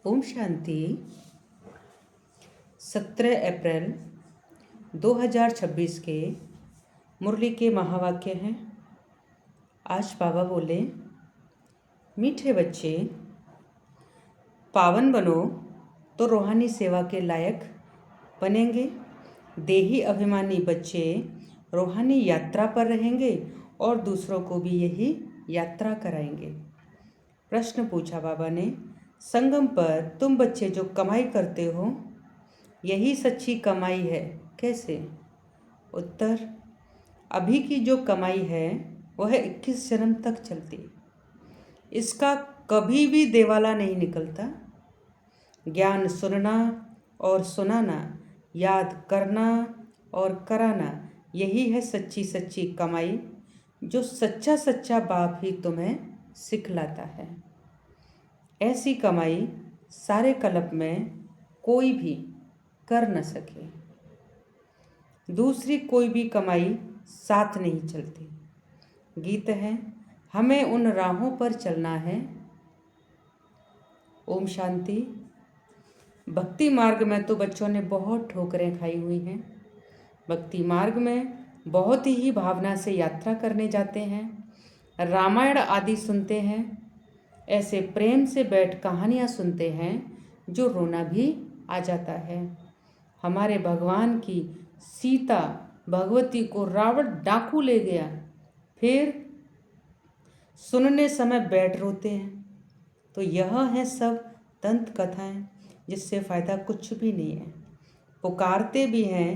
ओम शांति। 17 अप्रैल 2026 के मुरली के महावाक्य हैं। आज बाबा बोले, मीठे बच्चे, पावन बनो तो रूहानी सेवा के लायक बनेंगे। देही अभिमानी बच्चे रूहानी यात्रा पर रहेंगे और दूसरों को भी यही यात्रा कराएंगे। प्रश्न पूछा बाबा ने, संगम पर तुम बच्चे जो कमाई करते हो, यही सच्ची कमाई है, कैसे? उत्तर, अभी की जो कमाई है वह 21 जन्म तक चलती। इसका कभी भी देवाला नहीं निकलता। ज्ञान सुनना और सुनाना, याद करना और कराना, यही है सच्ची सच्ची कमाई, जो सच्चा सच्चा बाप ही तुम्हें सिखलाता है। ऐसी कमाई सारे कल्प में कोई भी कर न सके। दूसरी कोई भी कमाई साथ नहीं चलती। गीत है, हमें उन राहों पर चलना है। ओम शांति। भक्ति मार्ग में तो बच्चों ने बहुत ठोकरें खाई हुई हैं। भक्ति मार्ग में बहुत ही भावना से यात्रा करने जाते हैं, रामायण आदि सुनते हैं, ऐसे प्रेम से बैठ कहानियाँ सुनते हैं जो रोना भी आ जाता है। हमारे भगवान की सीता भगवती को रावण डाकू ले गया, फिर सुनने समय बैठ रोते हैं। तो यह है सब दंत कथाएं, जिससे फ़ायदा कुछ भी नहीं है। पुकारते भी हैं,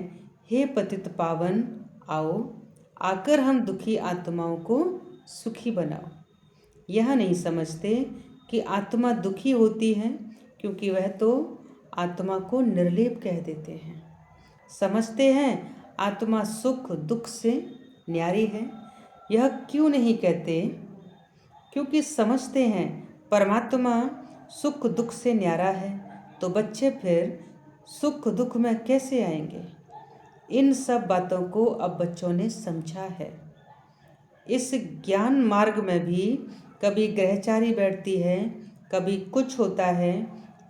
हे पतित पावन आओ, आकर हम दुखी आत्माओं को सुखी बनाओ। यह नहीं समझते कि आत्मा दुखी होती है, क्योंकि वह तो आत्मा को निर्लेप कह देते हैं। समझते हैं आत्मा सुख दुख से न्यारी है। यह क्यों नहीं कहते? क्योंकि समझते हैं परमात्मा सुख दुख से न्यारा है, तो बच्चे फिर सुख दुख में कैसे आएंगे? इन सब बातों को अब बच्चों ने समझा है। इस ज्ञान मार्ग में भी कभी ग्रहचारी बैठती है, कभी कुछ होता है,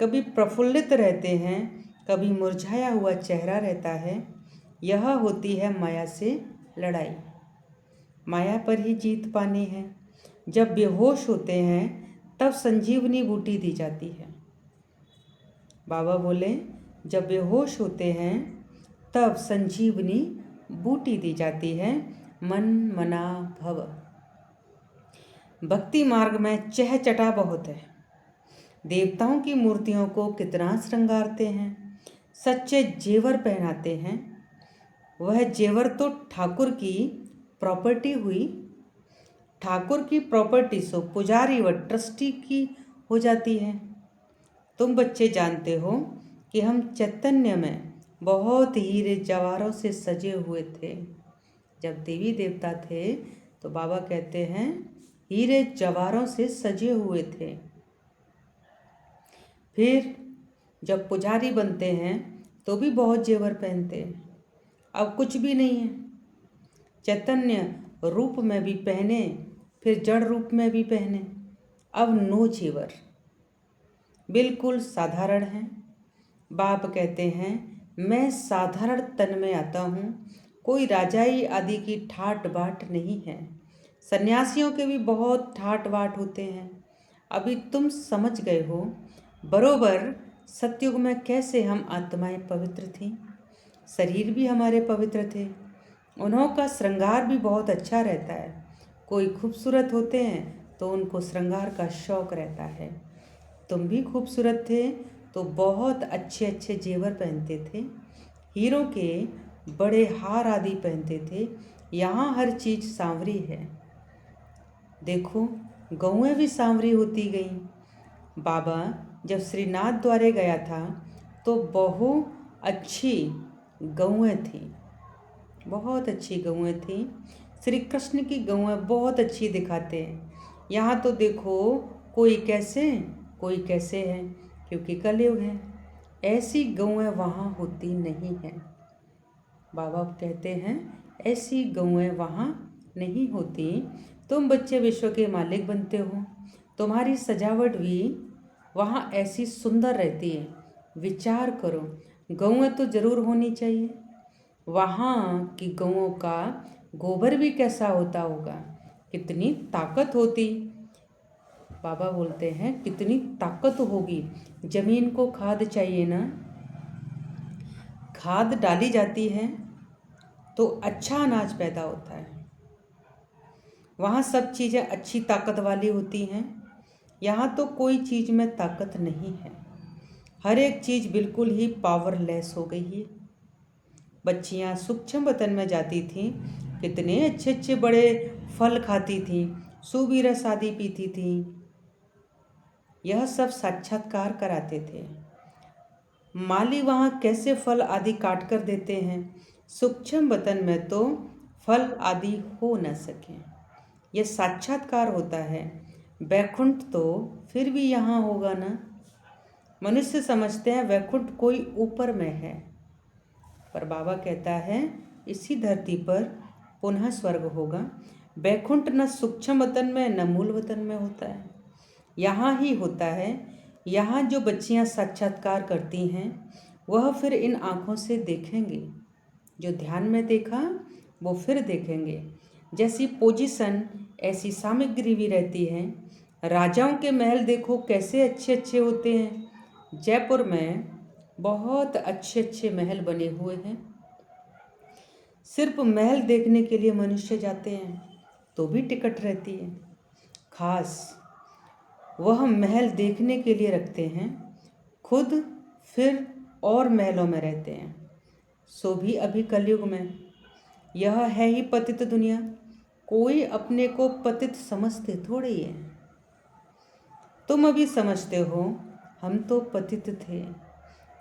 कभी प्रफुल्लित रहते हैं, कभी मुरझाया हुआ चेहरा रहता है। यह होती है माया से लड़ाई। माया पर ही जीत पानी है। जब बेहोश होते हैं तब संजीवनी बूटी दी जाती है। बाबा बोले, जब बेहोश होते हैं तब संजीवनी बूटी दी जाती है, मन मना भव। भक्ति मार्ग में चहचटा बहुत है। देवताओं की मूर्तियों को कितना श्रृंगारते हैं, सच्चे जेवर पहनाते हैं। वह जेवर तो ठाकुर की प्रॉपर्टी हुई। ठाकुर की प्रॉपर्टी सो पुजारी व ट्रस्टी की हो जाती है। तुम बच्चे जानते हो कि हम चैतन्य में बहुत हीरे जवाहरों से सजे हुए थे। जब देवी देवता थे तो बाबा कहते हैं हीरे जवाहरों से सजे हुए थे। फिर जब पुजारी बनते हैं तो भी बहुत जेवर पहनते हैं। अब कुछ भी नहीं है। चैतन्य रूप में भी पहने, फिर जड़ रूप में भी पहने, अब नो जेवर, बिल्कुल साधारण है। बाप कहते हैं, मैं साधारण तन में आता हूँ, कोई राजाई आदि की ठाट बाट नहीं है। सन्यासियों के भी बहुत ठाट बाट होते हैं। अभी तुम समझ गए हो बरोबर सतयुग में कैसे हम आत्माएं पवित्र थीं। शरीर भी हमारे पवित्र थे। उन्हों का श्रृंगार भी बहुत अच्छा रहता है। कोई खूबसूरत होते हैं तो उनको श्रृंगार का शौक रहता है। तुम भी खूबसूरत थे तो बहुत अच्छे अच्छे जेवर पहनते थे, हीरों के बड़े हार आदि पहनते थे। यहाँ हर चीज़ सांवरी है। देखो, गौएं भी सांवरी होती गईं। बाबा जब श्रीनाथ द्वारे गया था तो बहु अच्छी गौएं थीं, बहुत अच्छी गौएं थीं। श्री कृष्ण की गौएं बहुत अच्छी दिखाते हैं। यहाँ तो देखो, कोई कैसे है, क्योंकि कलयुग है। ऐसी गौएं वहाँ होती नहीं हैं। बाबा कहते हैं ऐसी गौएं वहाँ नहीं होती। तुम बच्चे विश्व के मालिक बनते हो। तुम्हारी सजावट भी वहाँ ऐसी सुंदर रहती है। विचार करो, गौएं तो जरूर होनी चाहिए। वहाँ की गौओं का गोबर भी कैसा होता होगा, कितनी ताकत होती। बाबा बोलते हैं कितनी ताकत होगी। जमीन को खाद चाहिए ना, खाद डाली जाती है तो अच्छा अनाज पैदा होता है। वहाँ सब चीज़ें अच्छी ताकत वाली होती हैं। यहाँ तो कोई चीज़ में ताकत नहीं है। हर एक चीज़ बिल्कुल ही पावरलेस हो गई है। बच्चियाँ सूक्ष्म वतन में जाती थीं, कितने अच्छे अच्छे बड़े फल खाती थीं, सूबी रस आदि पीती थीं। यह सब साक्षात्कार कराते थे। माली वहाँ कैसे फल आदि काट कर देते हैं, सूक्ष्म वतन में तो फल आदि हो न सके। यह साक्षात्कार होता है। वैकुंठ तो फिर भी यहाँ होगा ना। मनुष्य समझते हैं वैकुंठ कोई ऊपर में है, पर बाबा कहता है इसी धरती पर पुनः स्वर्ग होगा। वैकुंठ न सूक्ष्म वतन में न मूल वतन में होता है, यहाँ ही होता है। यहाँ जो बच्चियाँ साक्षात्कार करती हैं वह फिर इन आँखों से देखेंगे। जो ध्यान में देखा वो फिर देखेंगे। जैसी पोजीशन ऐसी सामग्री भी रहती है। राजाओं के महल देखो कैसे अच्छे अच्छे होते हैं। जयपुर में बहुत अच्छे अच्छे महल बने हुए हैं। सिर्फ महल देखने के लिए मनुष्य जाते हैं तो भी टिकट रहती है। खास वह महल देखने के लिए रखते हैं, खुद फिर और महलों में रहते हैं। सो भी अभी कलयुग में यह है ही पतित दुनिया। कोई अपने को पतित समझते थोड़ी है। तुम अभी समझते हो हम तो पतित थे,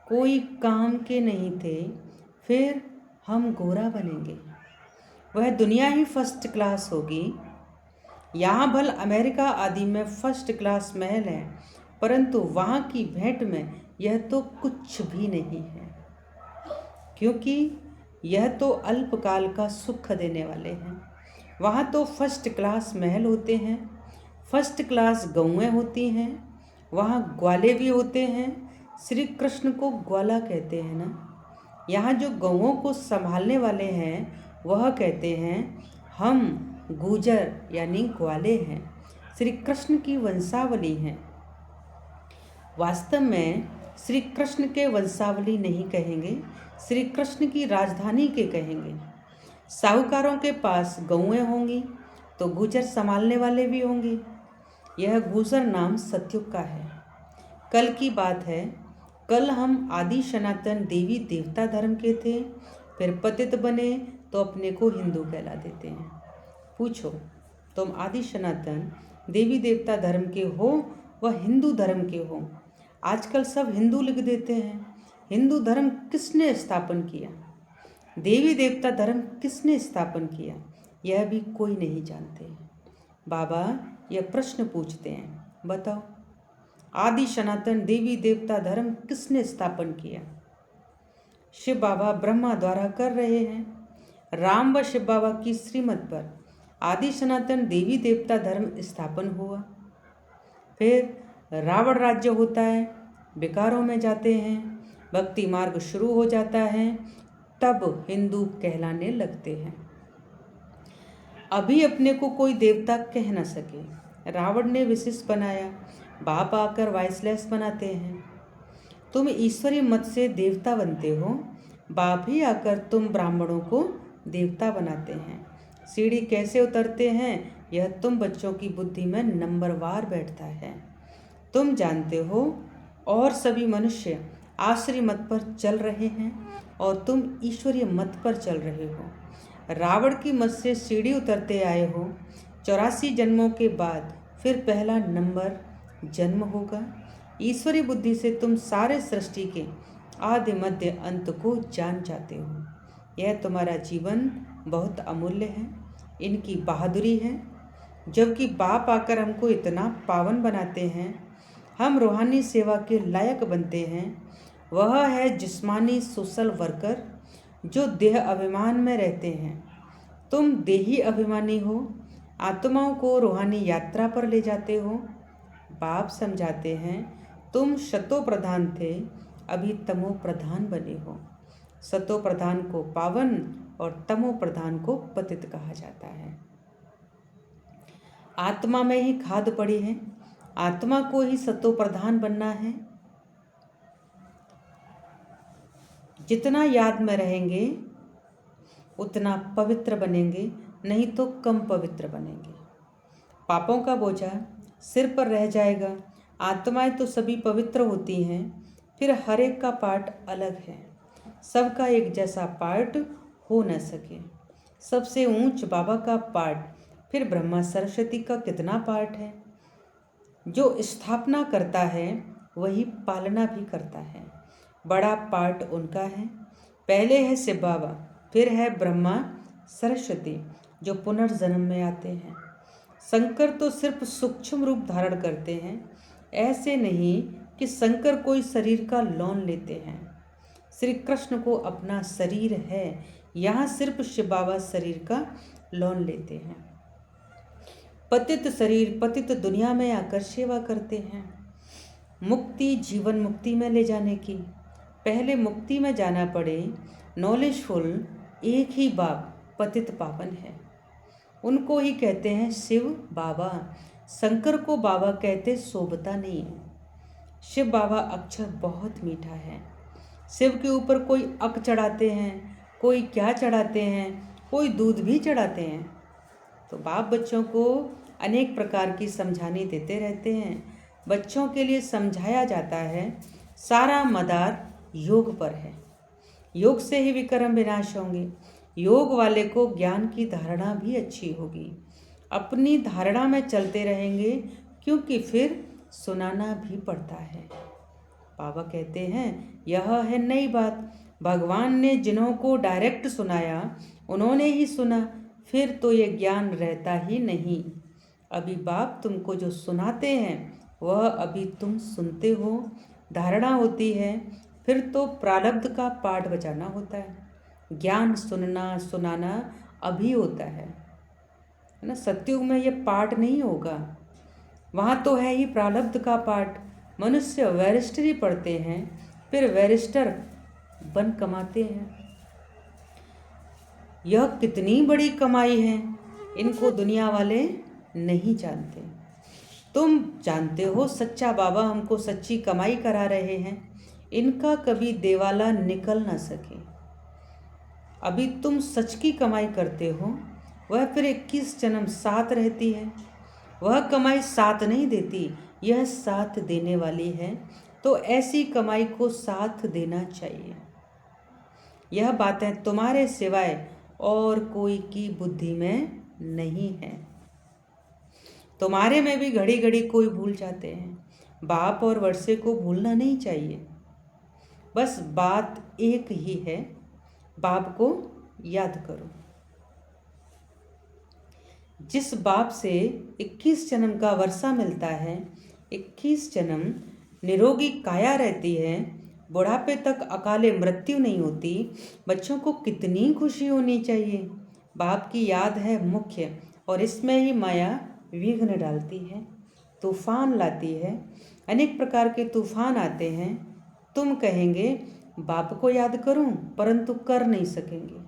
कोई काम के नहीं थे, फिर हम गोरा बनेंगे। वह दुनिया ही फर्स्ट क्लास होगी। यहाँ भल अमेरिका आदि में फर्स्ट क्लास महल है, परंतु वहाँ की भेंट में यह तो कुछ भी नहीं है, क्योंकि यह तो अल्पकाल का सुख देने वाले हैं। वहाँ तो फर्स्ट क्लास महल होते हैं, फर्स्ट क्लास गौएं होती हैं, वहाँ ग्वाले भी होते हैं। श्री कृष्ण को ग्वाला कहते हैं ना। यहाँ जो गौओं को संभालने वाले हैं वह कहते हैं हम गुजर यानी ग्वाले हैं, श्री कृष्ण की वंशावली हैं। वास्तव में श्री कृष्ण के वंशावली नहीं कहेंगे, श्री कृष्ण की राजधानी के कहेंगे। साहूकारों के पास गौएं होंगी तो गुजर संभालने वाले भी होंगे। यह गुजर नाम सतयुग का है। कल की बात है। कल हम आदि सनातन देवी देवता धर्म के थे, फिर पतित बने तो अपने को हिंदू कहला देते हैं। पूछो तुम आदि सनातन देवी देवता धर्म के हो व हिंदू धर्म के हो। आजकल सब हिंदू लिख देते हैं। हिंदू धर्म किसने स्थापन किया, देवी देवता धर्म किसने स्थापन किया, यह भी कोई नहीं जानते। बाबा यह प्रश्न पूछते हैं, बताओ आदि सनातन देवी देवता धर्म किसने स्थापन किया। शिव बाबा ब्रह्मा द्वारा कर रहे हैं। राम व शिव बाबा की श्रीमत पर आदि सनातन देवी देवता धर्म स्थापन हुआ। फिर रावण राज्य होता है, विकारों में जाते हैं, भक्ति मार्ग शुरू हो जाता है, तब हिंदू कहलाने लगते हैं। अभी अपने को कोई देवता कह न सके। रावण ने विशिष्ट बनाया, बाप आकर वाइसलेस बनाते हैं। तुम ईश्वरी मत से देवता बनते हो, बाप ही आकर तुम ब्राह्मणों को देवता बनाते हैं। सीढ़ी कैसे उतरते हैं यह तुम बच्चों की बुद्धि में नंबरवार बैठता है। तुम जानते हो और सभी मनुष्य आश्रय मत पर चल रहे हैं और तुम ईश्वरीय मत पर चल रहे हो। रावण की मत से सीढ़ी उतरते आए हो। 84 जन्मों के बाद फिर पहला नंबर जन्म होगा। ईश्वरी बुद्धि से तुम सारे सृष्टि के आदि मध्य अंत को जान जाते हो। यह तुम्हारा जीवन बहुत अमूल्य है, इनकी बहादुरी है। जबकि बाप आकर हमको इतना पावन बनाते हैं, हम रूहानी सेवा के लायक बनते हैं। वह है जिस्मानी सोशल वर्कर जो देह अभिमान में रहते हैं। तुम देही अभिमानी हो, आत्माओं को रूहानी यात्रा पर ले जाते हो। बाप समझाते हैं तुम शतो प्रधान थे, अभी तमो प्रधान बने हो। सतो प्रधान को पावन और तमो प्रधान को पतित कहा जाता है। आत्मा में ही खाद पड़ी है, आत्मा को ही सतो प्रधान बनना है। जितना याद में रहेंगे उतना पवित्र बनेंगे, नहीं तो कम पवित्र बनेंगे। पापों का बोझा सिर पर रह जाएगा। आत्माएं तो सभी पवित्र होती हैं, फिर हर एक का पार्ट अलग है, सबका एक जैसा पार्ट हो न सके। सबसे ऊंच बाबा का पार्ट, फिर ब्रह्मा सरस्वती का कितना पार्ट है। जो स्थापना करता है वही पालना भी करता है। बड़ा पार्ट उनका है। पहले है शिव बाबा, फिर है ब्रह्मा सरस्वती जो पुनर्जन्म में आते हैं। शंकर तो सिर्फ सूक्ष्म रूप धारण करते हैं। ऐसे नहीं कि शंकर कोई शरीर का लौन लेते हैं। श्री कृष्ण को अपना शरीर है, यहाँ सिर्फ शिव बाबा शरीर का लौन लेते हैं। पतित शरीर पतित दुनिया में आकर सेवा करते हैं। मुक्ति जीवन मुक्ति में ले जाने की, पहले मुक्ति में जाना पड़े। नॉलेजफुल एक ही बाप पतित पावन है, उनको ही कहते हैं शिव बाबा। शंकर को बाबा कहते शोभता नहीं है। शिव बाबा अक्षर बहुत मीठा है। शिव के ऊपर कोई अक चढ़ाते हैं, कोई क्या चढ़ाते हैं, कोई दूध भी चढ़ाते हैं। तो बाप बच्चों को अनेक प्रकार की समझानी देते रहते हैं। बच्चों के लिए समझाया जाता है सारा मदार योग पर है। योग से ही विक्रम विनाश होंगे। योग वाले को ज्ञान की धारणा भी अच्छी होगी। अपनी धारणा में चलते रहेंगे, क्योंकि फिर सुनाना भी पड़ता है। बाबा कहते हैं यह है नई बात। भगवान ने जिन्हों को डायरेक्ट सुनाया उन्होंने ही सुना, फिर तो ये ज्ञान रहता ही नहीं। अभी बाप तुमको जो सुनाते हैं वह अभी तुम सुनते हो, धारणा होती है, फिर तो प्रारब्ध का पाठ बजाना होता है। ज्ञान सुनना सुनाना अभी होता है ना। सत्युग में ये पाठ नहीं होगा, वहाँ तो है ही प्रारब्ध का पाठ। मनुष्य बैरिस्टरी पढ़ते हैं, फिर बैरिस्टर बन कमाते हैं। यह कितनी बड़ी कमाई है, इनको दुनिया वाले नहीं जानते। तुम जानते हो सच्चा बाबा हमको सच्ची कमाई करा रहे हैं, इनका कभी देवाला निकल ना सके। अभी तुम सच की कमाई करते हो, वह फिर 21 जन्म साथ रहती है। वह कमाई साथ नहीं देती, यह साथ देने वाली है। तो ऐसी कमाई को साथ देना चाहिए। यह बातें तुम्हारे सिवाय और कोई की बुद्धि में नहीं है। तुम्हारे में भी घड़ी घड़ी कोई भूल जाते हैं। बाप और वर्षे को भूलना नहीं चाहिए। बस बात एक ही है, बाप को याद करो। जिस बाप से 21 जन्म का वर्षा मिलता है, 21 जन्म निरोगी काया रहती है, बुढ़ापे तक अकाले मृत्यु नहीं होती, बच्चों को कितनी खुशी होनी चाहिए। बाप की याद है मुख्य, और इसमें ही माया विघ्न डालती है, तूफान लाती है। अनेक प्रकार के तूफान आते हैं। तुम कहेंगे बाप को याद करूं, परंतु कर नहीं सकेंगे।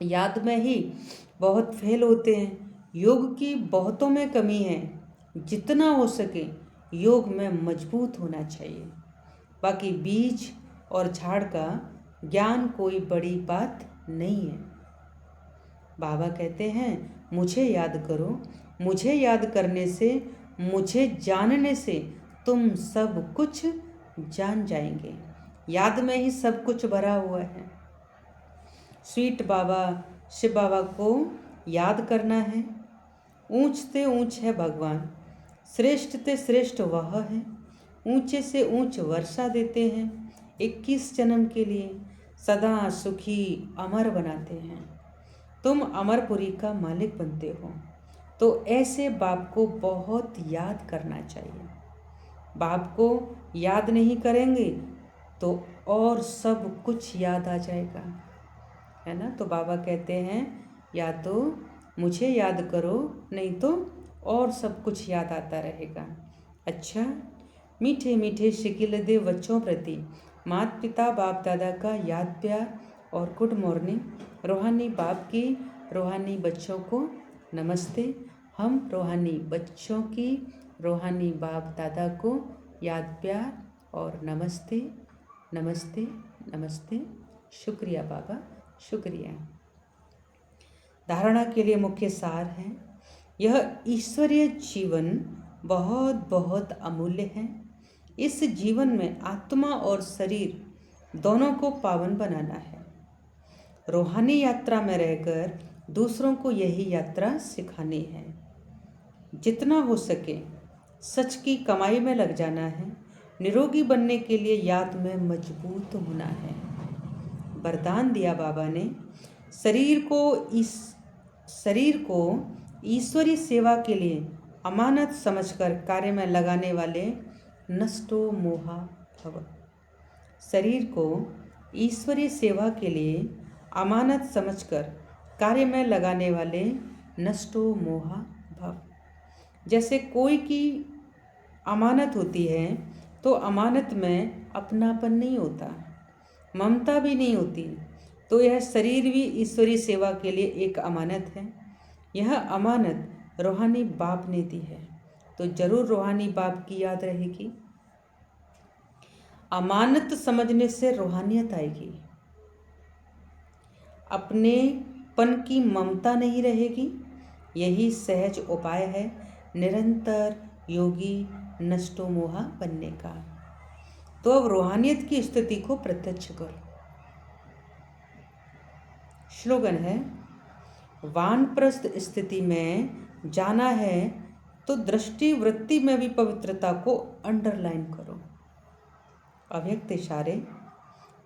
याद में ही बहुत फेल होते हैं। योग की बहुतों में कमी है। जितना हो सके योग में मजबूत होना चाहिए। बाकी बीज और झाड़ का ज्ञान कोई बड़ी बात नहीं है। बाबा कहते हैं मुझे याद करो। मुझे याद करने से, मुझे जानने से तुम सब कुछ जान जाएंगे। याद में ही सब कुछ भरा हुआ है। स्वीट बाबा शिव बाबा को याद करना है। ऊंच से ऊंच है भगवान, श्रेष्ठ से श्रेष्ठ वह है। ऊंचे से ऊंच वर्षा देते हैं, 21 जन्म के लिए सदा सुखी अमर बनाते हैं। तुम अमरपुरी का मालिक बनते हो। तो ऐसे बाप को बहुत याद करना चाहिए। बाप को याद नहीं करेंगे तो और सब कुछ याद आ जाएगा, है ना। तो बाबा कहते हैं या तो मुझे याद करो, नहीं तो और सब कुछ याद आता रहेगा। अच्छा, मीठे मीठे शिकिल दे बच्चों प्रति माता पिता बाप दादा का याद प्यार और गुड मॉर्निंग। रूहानी बाप की रूहानी बच्चों को नमस्ते। हम रूहानी बच्चों की रूहानी बाप दादा को याद प्यार और नमस्ते नमस्ते नमस्ते। शुक्रिया बाबा, शुक्रिया। धारणा के लिए मुख्य सार है, यह ईश्वरीय जीवन बहुत बहुत अमूल्य है। इस जीवन में आत्मा और शरीर दोनों को पावन बनाना है। रूहानी यात्रा में रहकर दूसरों को यही यात्रा सिखानी है। जितना हो सके सच की कमाई में लग जाना है। निरोगी बनने के लिए याद में मजबूत होना है। वरदान दिया बाबा ने, शरीर को ईश्वरीय सेवा के लिए अमानत समझकर कार्य में लगाने वाले नष्टो मोहा भव। शरीर को ईश्वरीय सेवा के लिए अमानत समझकर कार्य में लगाने वाले नष्टो मोहा भव। जैसे कोई की अमानत होती है तो अमानत में अपनापन नहीं होता, ममता भी नहीं होती, तो यह शरीर भी ईश्वरीय सेवा के लिए एक अमानत है। यह अमानत रूहानी बाप ने दी है, तो जरूर रूहानी बाप की याद रहेगी। अमानत समझने से रूहानियत आएगी। अपनेपन की ममता नहीं रहेगी। यही सहज उपाय है निरंतर योगी नष्टो मोहा बनने का। तो अब रूहानियत की स्थिति को प्रत्यक्ष करो। स्लोगन है, वानप्रस्थ स्थिति में जाना है तो दृष्टि वृत्ति में भी पवित्रता को अंडरलाइन करो। अव्यक्त इशारे,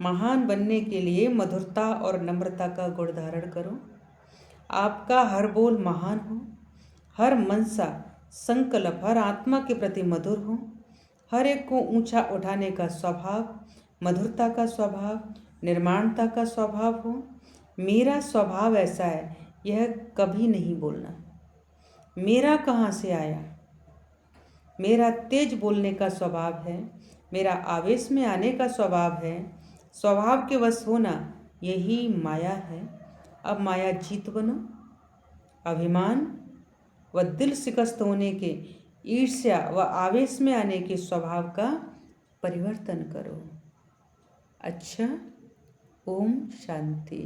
महान बनने के लिए मधुरता और नम्रता का गुण धारण करो। आपका हर बोल महान हो, हर मनसा संकल्प हर आत्मा के प्रति मधुर हो, हर एक को ऊंचा उठाने का स्वभाव, मधुरता का स्वभाव, निर्माणता का स्वभाव हो। मेरा स्वभाव ऐसा है, यह कभी नहीं बोलना मेरा कहाँ से आया। मेरा तेज बोलने का स्वभाव है, मेरा आवेश में आने का स्वभाव है। स्वभाव के वश होना यही माया है। अब माया जीत बनो। अभिमान व दिल शिकस्त होने के, ईर्ष्या व आवेश में आने के स्वभाव का परिवर्तन करो। अच्छा, ओम शांति।